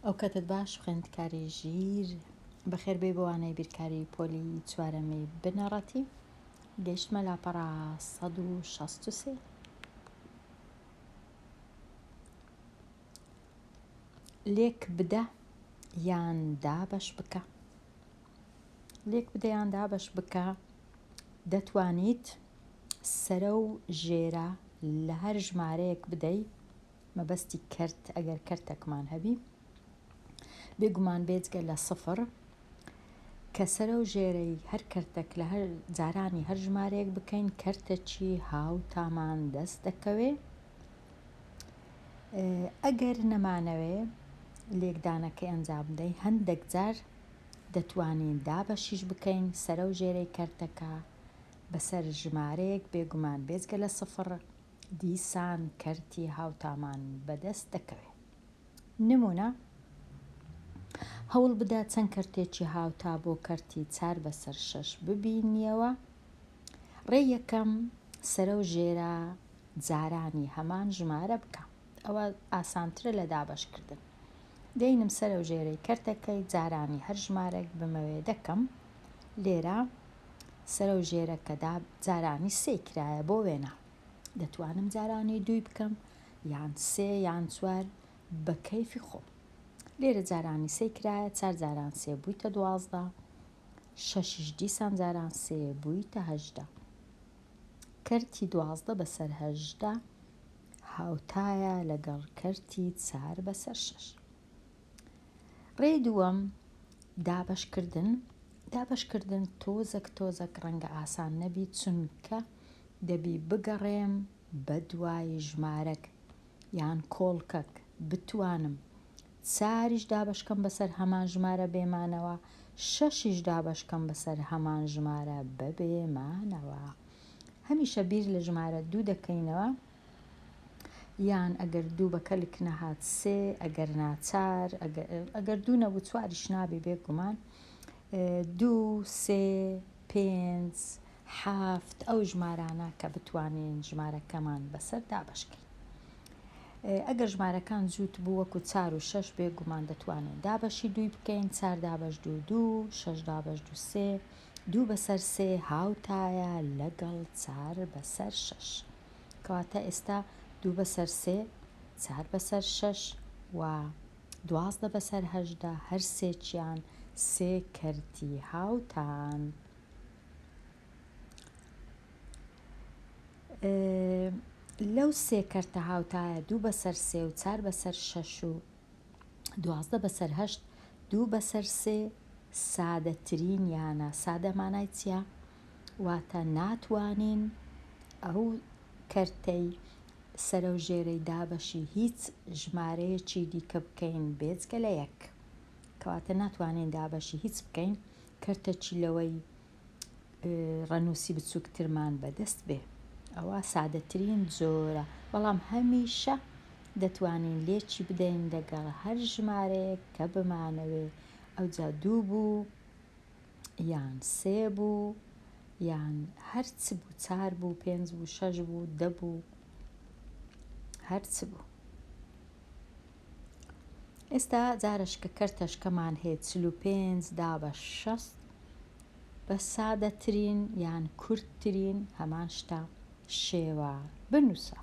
ئەو کەتت باش خوێندکاری ژیر بەخێر بێ بۆوانەی بیرکاری پۆلی چوارەمەی بنەڕەتی گەیشتمە لاپەڕا 163. لێک بدە یان دابەش بکە. لێک بدە یان دابەش بکە دەتوانیت سەرە و ژێرە لە هەر ژمارەیەک بدەی، مەبەستی کەرت ئەگەر کەرتێکمان هەبی بێگومان بێجگە لە 0 کە سەرە و ژێرەی هەر کەرتێک لە هەر جارانی هەر ژمارەیەک بکەین کەرتێکی هاوتامان دەست دەکەوێ. ئەگەر نەمانەوێ لێکدانەکەی ئەنجام بدەین هەندێک جار دەتوانین دابەشیش بکەین سەرە و ژێرەی کەرتەکە بەسەر ژمارەیەک بێگومان بێجگە لە 0 دیسان کەرتی هاوتامان بەدەست دەکەوێت. نمونە هەوڵ بدە چەند کەرتێکی هاوتا بۆ کەرتی 4/6 ببینیەوە. ڕێی یەکەم سەرە و ژێرە جارانی هەمان ژمارە بکە. ئەوە ئاسانترە لە دابەشکردن. دەینم سەرە و ژێرەی کەرتەکەی جارانی هەر ژمارەك بمەوێ دەکەم. لێرە سەرە و ژێرەکە جارانی 3 کرایە بۆ وێنە. دەتوانم جارانی 2 بکەم یان 3 یان 4 بە کەیفی خۆم. لێرە جارانی 3 کرایە 4 جاران 3 بوویتە 12 6 دیسان جاران 3 بوویتە 18. کەرتی 12 بەسەر 18 هاوتایە لەگەڵ کەرتی 4/6. ڕێی دووەم دابەشکردن تۆزێک ڕەنگە ئاسان نەبی، چونکە دەبی بگەڕێم بە دوای ژمارەك یان کۆڵکەک بتوانم 4 دابەشکەم بەسەر هەمان ژمارە بێمانەوە، 6 دابەشکەم بەسەر هەمان ژمارە ببێمانەوە. هەمیشە بیر لە ژمارە 2 دەکەینەوە، یان ئەگەر 2 بە کەلک نەهات 3 ئەگەر ناچار ئەگەر 2 نەبوو 4 نابێ بێگومان 2 3 5 7 ئەو ژمارانە کە بتوانین ژمارەکەمان بەسەر دابەشکەین. ئەگەر ژمارەکان زووت بوو وەکو 4 و 6 بێگومان دەتوانین دابەشی 2 بکەین. 4 دابەش 2 2 6 دابەش 2 3 2/3 هاوتایە لەگەڵ 4/6. کەواتە ئێستا 2/3 4/6 و 12/18 هەر سێکیان 3 کەرتی هاوتان. لەو 3 کەرتە هاوتایە 2/3 و 4/6 و 12/8 2/3 سادەترین یانە. سادە مانای چییە؟ واتە ناتوانین ئەو کەرتەی سەرە و ژێرەی دابەشی هیچ ژمارەیەکی دیکە بکەین بێجگە لە 1. کەواتە ناتوانین دابەشی هیچ بکەین کەرتێکی لەوەی ڕەنووسی بچووکترمان بەدەست بێ. ئەوە سادەترین جۆرە، بەڵام هەمیشە دەتوانین لێکی بدەین لەگەڵ هەر ژمارەیەک کە بمانەوێ. ئەوجا 2 بوو یان 3 بوو یان هەرچ بوو، 4 بوو 5 بوو 6 بوو 10 بوو هەرچ بوو. ئێستا جارشکە کەرتەشکەمان هەیە 45 دابەش 60 بە سادەترین یان کورتترین هەمان شتە شێوە بنووسە.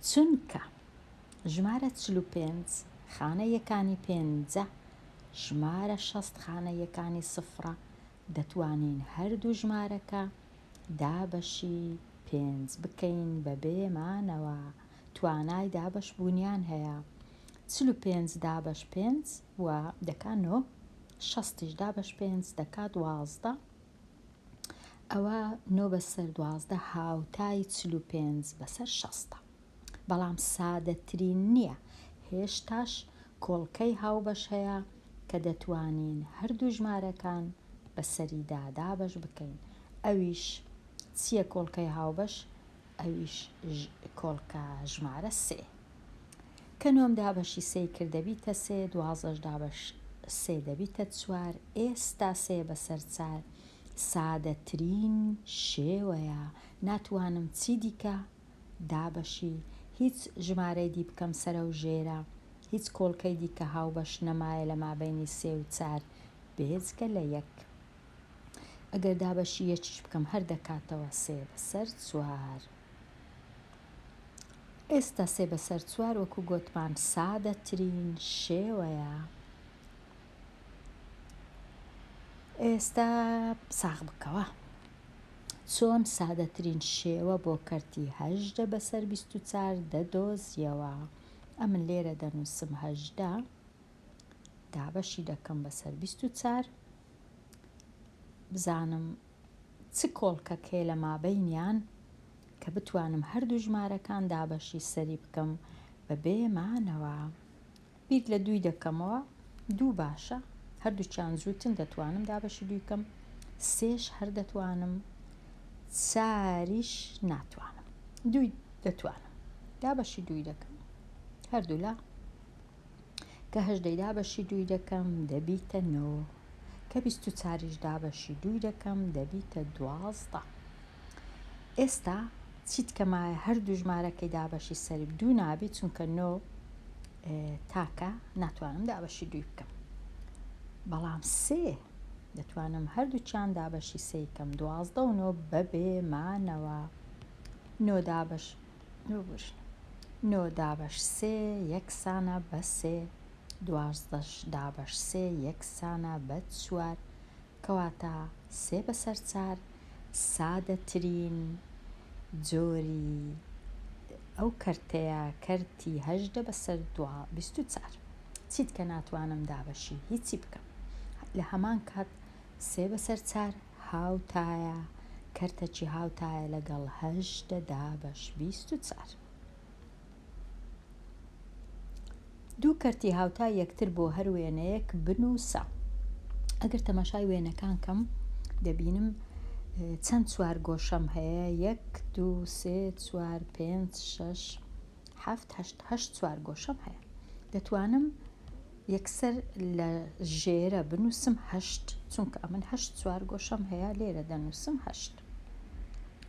چونکە ژمارە 45 خانە یەکانی 5 ژمارە 60 خانە یەکانی 0 دەتوانین هەردوو ژمارەکە دابەشی 5 بکەین بە بێمانەوە. توانای دابەش بوونیان هەیە. 45 دابەش 5 و دەکا 9 60 دابەش 5 دەکا 12. ئەوە 9/12 هاوتای 45/60. بەڵام سادەترین نییە. هێشتاش کۆڵکەی هاوبەش هەیە کە دەتوانین هەردوو ژمارەکان بەسەریدا دابەش بکەین. ئەویش چییە کۆڵکەی هاوبەش؟ ئەویش کۆڵکە ژمارە 3. کە 9 دابەشی 3 کرد دەبیتە 3 12 دابەش 3 دەبیتە 4. ئێستا 3/4 سادەترین شێوەیە. ناتوانم چی دیکە دابەشی هیچ ژمارەی دی بکەم سەرە و ژێرە، هیچ کۆڵکەی دی کە هاو بەش نەمایە لە مابینی 3 و 4 بێجگە لە 1. ئەگەر دابەشی یەکیش بکەم هەر دەکاتەوە 3/4. ئێستا 3/4 وەکو گوتمان سادەترین شێوەیە. ئێستا ساغ بکەوە چۆن سادەترین شێوە بۆ کەرتی 18/24 دەدۆزیەوە. ئەمن لێرە دەنووسم 18 دابەشی دەکەم بەسەر 24 بزانم چ کۆڵکەک هەیە لە مابەینیان کە بتوانم هەردوو ژمارەکان دابەشی سەری بکەم بە بێمانەوە. بیر لە 2 دەکەمەوە 2 باشە، هەردووچیان زووتن دەتوانم دابەشی 2 بکەم، 3ش هەر دەتوانم، 4ش ناتوانم، 2 دەتوانم دابەشی 2 دەکەم هەردوو لە کە 18 دابەشی 2 دەکەم دەبیتە 9 کە 24ش دابەشی 2 دەکەم دەبیتە 12. ئێستا چیت کەمایە هەردوو ژمارەکەی دابەشی سەری 2 نابی چونکە 9 تاکە ناتوانم دابەشی 2 بکەم، بەڵام 3 دەتوانم هەردووچیان دابەشی 3 کەم 12 و 9 بە بێمانەوە. 9 دابەش 3 یەکسانە بە 3، 12 دابەش 3 یەکسانە بە 4 کەواتە 3/4 سادەترین جۆری ئەو کەرتەیە، کەرتی 18/24. چیت کە ناتوانم دابەشی هیچی بکەم لە هەمان کات 3/4 هاوتایە، کەرتەکی هاوتایە لەگەڵ 18/24. دوو کەرتی هاوتا یەکتر بۆ هەر وێنەیەک بنووسە. ئەگەر تەماشای وێنەکان کەم دەبینم چەند چوار گۆشەم هەیە، 1 2 3 4 5 6 7 8 چوار گۆشەم هەیە. دەتوانم یەکسەر لە ژێرە بنووسم 8 چونکە ئەمن 8 چوار گۆشەم هەیە، لێرە دەنووسم 8.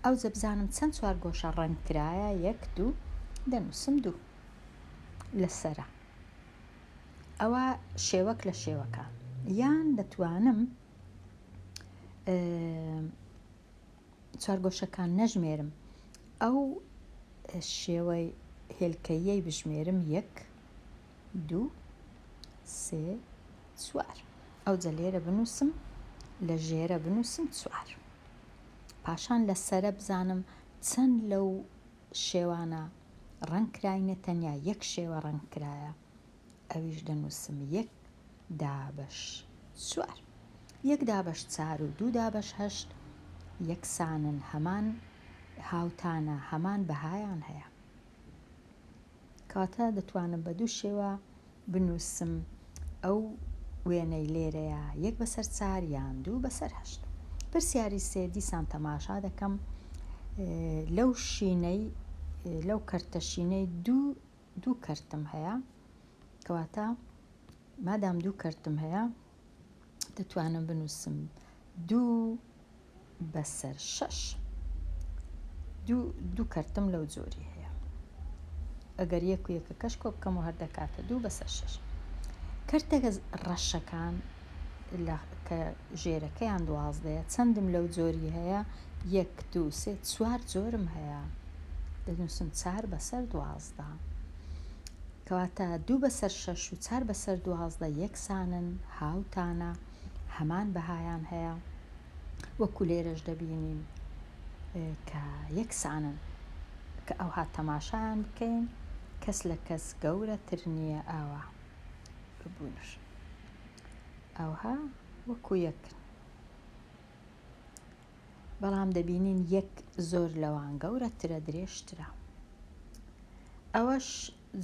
ئەو جە بزانم چەند چوار گۆشە ڕەنگ کرایە، 1 2 دەنووسم 2 لەسرە. ئەوە شێوەک لە شێوەکان. یان دەتوانم چوار گۆشەکان نەژمێرم، ئەو شێوەی هێلکەیەی بژمێرم 1 2 3 4. ئەو جە لێرە بنووسم، لە ژێرە بنووسم 4. پاشان لەسرە بزانم چەند لەو شێوانە ڕەنگ کراینە، تەنیا 1 شێوە ڕەنگ کرایە، ئەویش دەنووسم 1 دابەش 4. 1 دابەش 4 و 2 دابەش 8 یەکسانن، هەمان هاوتانە، هەمان بەهایان هەیە. کاتە دەتوانم بە 2 شێوە بنووسم ئەو وێنەی لێرەیە، 1/4 یان 2/8. پرسیاری سێ دیسان تەماشا دەکەم لەو شینەی، لەو کەرتە شینەی دوو کەرتم هەیە، کەواتە مادام 2 کەرتم هەیە دەتوانم بنووسم 2/6. 2 کەرتم لەو جۆری هەیە. ئەگەر 1 و 1 کەش کۆ بکەم و هەر دەکاتە 2/6. کەرتە ڕەشەکان کە ژێرەکەیان 12 چەندم لەو جۆری هەیە، 1 2 3 4 جۆرم هەیە، دەنووسم 4/12. کەواتە 2/6 و 4/12 یەکسانن، هاوتانە، هەمان بەهایان هەیە، وەکو لێرەش دەبینین کە یەکسانن، کە ئەوها تەماشایان بکەین کەس لە کەس گەورەتر نییە. ئاوە ببوونش ئەوها وەکو یەکن، بەڵام دەبینین 1 زۆر لەوان گەورەترە، درێژترە. ئەوەش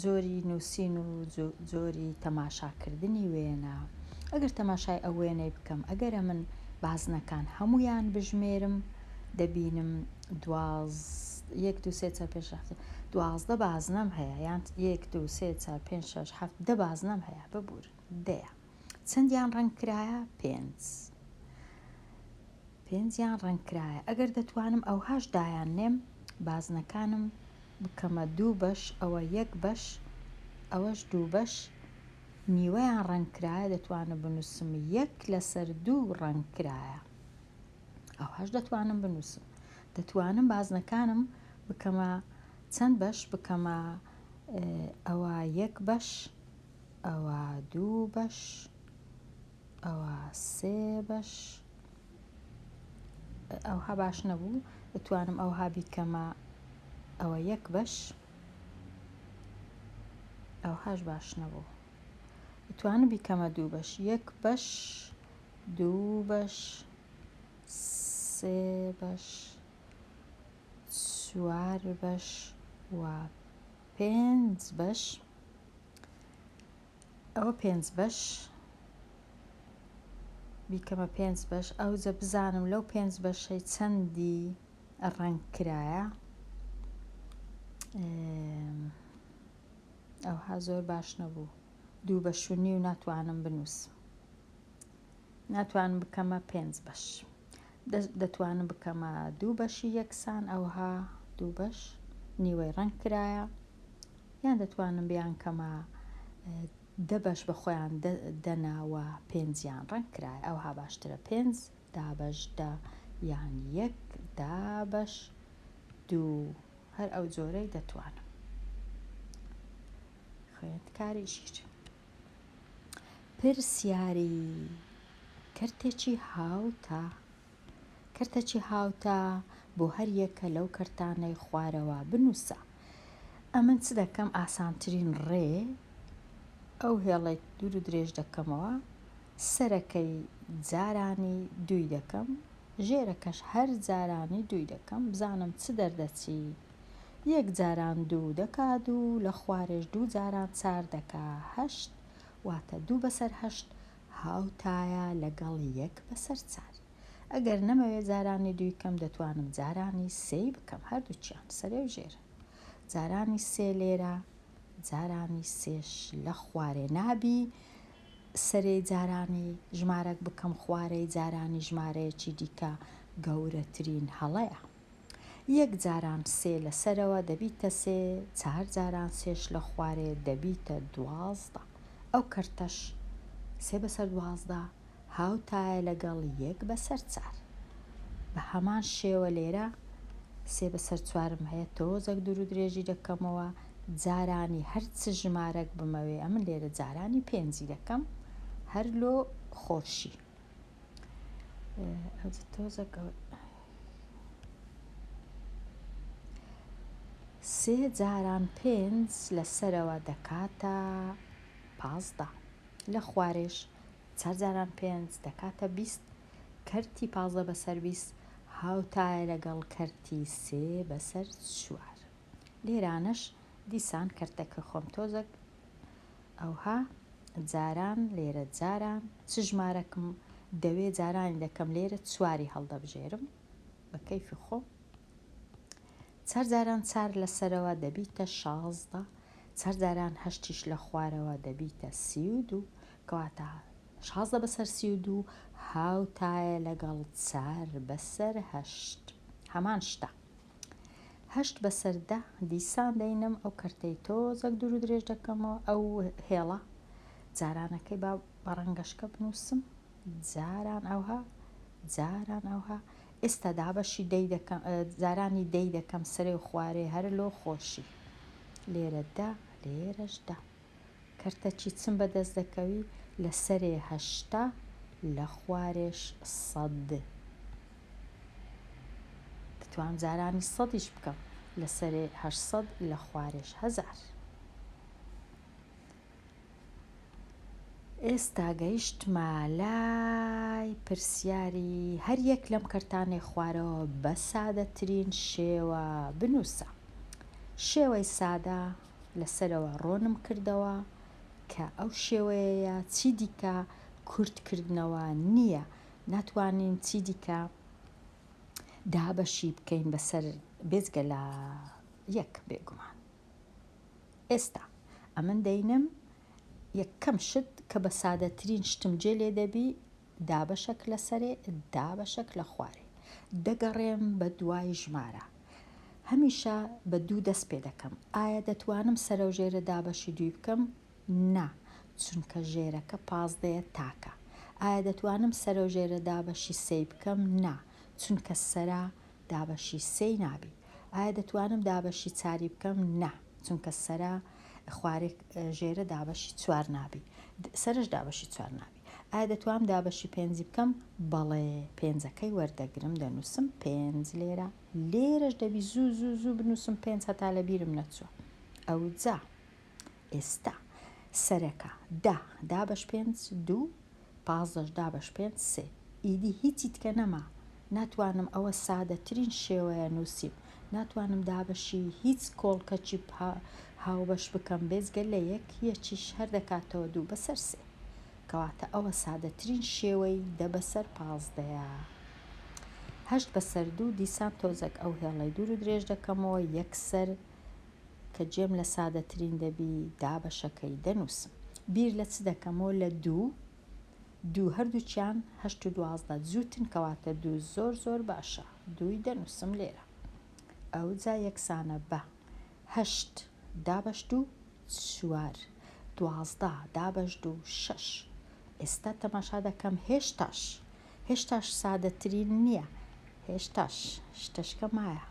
جۆری نووسین و جۆری تەماشاکردنی وێنە. ئەگەر تەماشای ئەو وێنەی بکەم، ئەگەرە من بازنەکان هەمویان بژمێرم دەبینم 1 2 3 4 5 6 12 بازنەم هەیە، یان 1 2 3 4 5 6 7 10 بازنەم هەیە، ببوور دەیە. چەندیان ڕەنگ کرایە؟ 5 ڕەنگ کرایە. ئەگەر دەتوانم ئەوهاش دایان نێم، بازنەکانم بکەمە 2 بەش ئەوە 1 بەش ئەوەش 2 بەش نیوەیان ڕەنگکرایە دەتوانم بنووسم 1 لەسەر 2 ڕەنگکرایە ئەوهاش دەتوانم بنووسم دەتوانم بازنەکانم بکەمە چەند بەش بکەمە ئەوە 1 بەش ئەوە 2 بەش ئەوە 3 بەش ئەوها باش نەبوو دەتوانم ئەوها بیکەمە ئەوە 1 بەش ئەوهاش باش نەبوو دەتوانم بیکەمە 2 بەش 1 بەش 2 بەش 3 بەش 4 بەش و 5 بەش ئەوە 5 بەش بیکەمە 5 بەش ئەوجە بزانم لەو 5 بەشەی چەندی ڕەنگکرایە ئەوها زۆر باش نەبوو 2 بەش و نیو ناتوانم بنووسم ناتوانم بکەمە 5 بەش دەتوانم بکەمە 2 بەشی یەکسان ئەوها 2 بەش نیوەی ڕەنگکرایە یان دەتوانم بیان کەمە 10 بەش بە خۆیان دەناوە 5یان ڕەنگکرایە ئەوها باشترە 5 10 بەش 10 یان 1 10 بەش 2 هەر ئەو جۆرەی دەتوانم خوێندکاری ژیر پرسیاری کەرتێکی هاوتە بۆ هەر یەکە لەو کەرتانەی خوارەوە بنووسە ئەمن چ دەکەم ئاسانترین ڕێ ئەو هێڵەی دوور و درێژ دەکەمەوە سەرەکەی جارانی 2 دەکەم ژێرەکەش هەر جارانی 2 دەکەم بزانم چ دەردەچی 1 جاران 2 دەکات و لە خوارێش 2 جاران 4 دەکا 8 واتە 2 بەسەر 8 هاوتایە لەگەڵ 1 بەسەر 4 ئەگەر نەمەوێت جارانی 2 کەم دەتوانم جارانی 3 بکەم هەردووچیان سەرێ و ژێر جارانی 3 لێرە جارانی 3ش لە خوارێ نابی سەرەی جارانی ژمارەك بکەم خوارەی جارانی ژمارەیەکی دیکە گەورەترین هەڵەیە 1 جاران 3 لەسەرەوە دەبیتە 3 4 جاران 3ش لە خوارێ دەبیتە 12 ئەو کەرتەش 3 بەسەر 12 هاوتایە لەگەڵ 1 بەسەر 4 بە هەمان شێوە لێرە 3 بەسەر 4م هەیە تۆزێک دوور و درێژی دەکەمەوە جارانی هەرچ ژمارەك بمەوێ ئەمن لێرە جارانی 5 دەکەم هەر لۆ خۆشی تۆزێک 3 جاران 5 لەسەرەوە دەکاتە 15 لە خوارێش 4 جاران 5 دەکاتە 20 کەرتی 15 بەسەر 20 هاوتایە لەگەڵ کەرتی 3 بەسەر 4 لێرانش دیسان کەرتەکە خۆم تۆزێک ئەوها جاران لێرە جاران چ ژمارەکەم دەوێ جارانی دەکەم لێرە 4 هەڵدەبژێرم بە کەیفی خۆم 4 جاران 4 لەسەرەوە دەبیتە 16 4 جاران 8ش لە خوارەوە دەبیتە 32 کەواتە 16 بەسەر 32 هاوتایە لەگەڵ 4 بەسەر 8 هەمان شتە 8 بەسەر 10 دیسان دەینم ئەو کەرتەی تۆزێک دوور و درێژ دەکەمەوە ئەو هێڵە جارانەکەی با بەڕەنگەشکە بنووسم جاران ئەوها ئێستا دابەشی جارانی 10 دەکەم سەرێ و خوارێ هەر لۆ خۆشی لێرە 10 لێرەش 10 کەرتەکی چم بەدەست دەکەوی لە سەرێ 8 لە خوارێش 100 دەتوانم جارانی 100یش بکەم لە سەرێ 800 لە خوارێش 1000 ئێستا گەیشتمە لای پرسیاری هەر یەک لەم کەرتانەی خوارەوە بە سادەترین شێوە بنووسە شێوەی سادە لەسەرەوە ڕۆنم کردەوە کە ئەو شێوەیە چی دیکە کورتکردنەوە نییە ناتوانین چی دیکە دابەشی بکەین بەسەر بێزگە لە یەک بێگومان ئێستا ئەمن دەینم یەکەم شت کە بە سادەترین شتم جێ لێ دەبی دابەشەک لەسەرێ دابەشەک لە خوارێ دەگەڕێم بە دوای ژمارە هەمیشە بە دوو دەست پێ دەکەم. ئایا دەتوانم سەرە و ژێرە دابەشی دوی بکەم؟ نا، چونکە ژێرەکە 15 تاکە. ئایا دەتوانم سەرە و ژێرە دابەشی سێ بکەم؟ نا، چونکە سەرا دابەشی سێی نابی. ئایا دەتوانم دابەشی چاری بکەم؟ نا، چونکە سەرا خوارێک ژێرە دابەشی چوار نابی، سەرش دابەشی چوار نابی. ئایا دەتوانم دابەشی پێنجی بکەم؟ بەڵێ، پێنجەکەی وەردەگرم، دەنووسم 5 لێرەش دەبی زوو بنووسم 5 هەتا لە بیرم نەچوە. ئەو جا ئێستا سەرەکە 10 دابەش 5 2، 15 دابەش 5 3. ئیدی هیچی تکە نەما، ناتوانم ئەوە سادەترین شێوەیە نووسیم، ناتوانم دابەشی هیچ کۆڵکەچی هاوبەش بکەم بێزگە لە یەکیەکیش هەر دەکاتەوە 2 بەسەر 3، کەواتە ئەوە سادەترین شێوەی 10 بەسەر 15. 8 بەسەر 2 دیسان تۆزێک ئەو هێڵەی دوور و درێژ دەکەمەوە یەکسەر کە جێم لە سادەترین دەبی دابەشەکەی دەنووسم. بیر لە چ دەکەمەوە؟ لە 2 هەردووچیان 8 و 12 جووتن، کەواتە 2 زۆر باشە، 2 دەنووسم لێرە. ئەو جا یەکسانە بە 8 دابەش 2 4، 12 دابەش 2 6. ئێستا تەماشا دەکەم هێشتاش سادەترین نییە، هێشتاش شتەشکە مایە.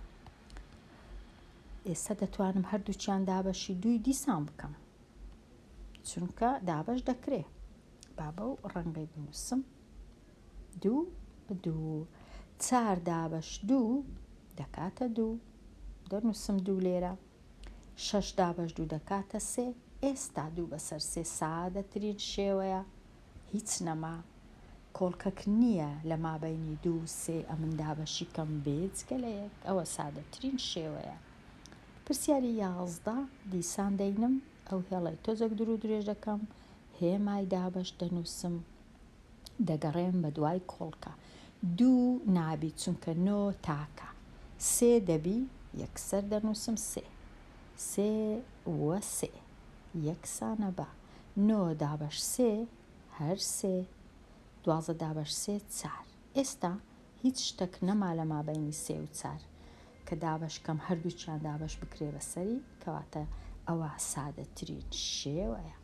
ئێستا دەتوانم هەردووچیان دابەشی 2 دیسان بکەم، چونکە دابەش دەکرێ. بابە و ڕەنگەی بنووسم 2 بە 2. 4 دابەش 2 دەکاتە 2، دەنووسم 2 لێرە. 6 دابەش 2 دەکاتە 3. ئێستا 2 بەسەر 3 سادەترین شێوەیە، هیچ نەما، کۆڵکەک نییە لە مابەینی 2 و 3 ئەمن دابەشی کەم بێجگە لە یەک، ئەوە سادەترین شێوەیە. پرسیاری 11 دیسان دەینم ئەو هێڵەی تۆزێک دوور و درێژ دەکەم، هێمای دابەش دەنووسم، دەگەڕێم بە دوای کۆڵکە. 2 نابی چونکە 9 تاکە، 3 دەبی یەکسەر دەنووسم 3 وە 3 یەکسانە بە 9 دابەش 3 هەر 3، 12 دابەش 3 4. ئێستا هیچ شتێک نەما لە مابەینی 3 و 4 کە دابەشکەم هەردووچیان دابەش بکرێ بەسەری، کەواتە ئەوە سادەترین شێوەیە.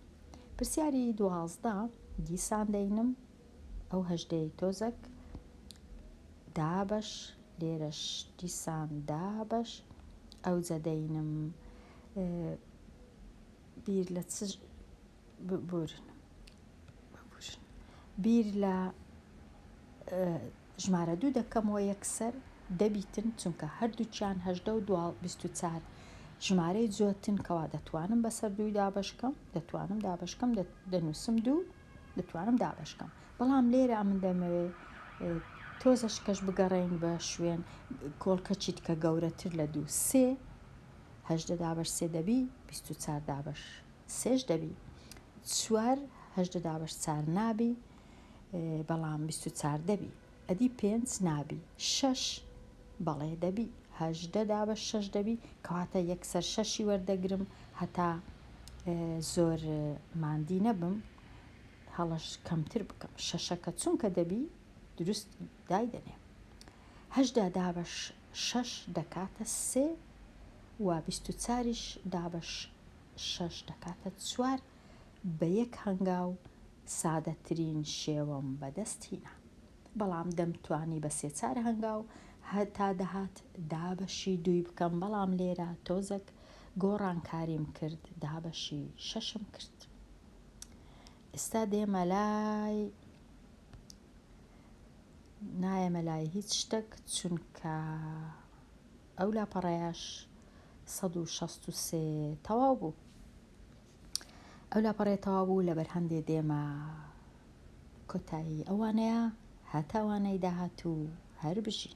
پرسیاری 12 دیسان دەینم ئەو هەژدەی تۆزێک دابەش، لێرەش دیسان دابەش، ئەو جەدەینم بیر لە بیر لە ژمارە 2 دەکەمەوە یەکسەر دەبیتن، چونکە هەردووچیان 18 و 24 ژمارەی جوتن، کەوا دەتوانم بەسەر 2 دابەشکەم، دەتوانم دابەشکەم، دەنووسم 2 دەتوانم دابەشکەم. بەڵام لێرە من دەمەوێت تۆزەش کەش بگەڕین بە شوێن کۆڵکەچی کە گەورەتر لە 2 3 18 دابەش 3 دەبی، 24 دابەش 3 دەبی، 4 18 دابەش 4 نابی، بەڵام 24 دەبی، ئەدی 5 نابی، 6 بەڵێ دەبی، 18 دابەش 6 دەبی، کەواتە یەکسەر 6 وەردەگرم هەتا زۆر ماندی نەبم، هەڵەش کەمتر بکەم. 6ەکە چونکە دەبی دروست دایدەنێ. 18 دابەش 6 دەکاتە 3 و 24ش دابەش 6 دەکاتە 4. بە یەک هەنگاو سادەترین شێوەم بەدەستهێنا، بەڵام دەمتوانی بە 3-4 هەنگاو هەتا دەهات دابەشی 2 بکەم، بەڵام لێرە تۆزێک گۆڕانکاریم کرد، دابەشی 6م کرد. ئێستا دێمە لای نایەمە لای هیچ شتێک، چونکە ئەو لاپەڕەیەش 163 تەواو بوو. ئەو لاپەڕێ تەواو بوو، لەبەر هەندێ دێمە کۆتایی ئەوانەیە، هەتاوانەی داهاتوو هەر بژین.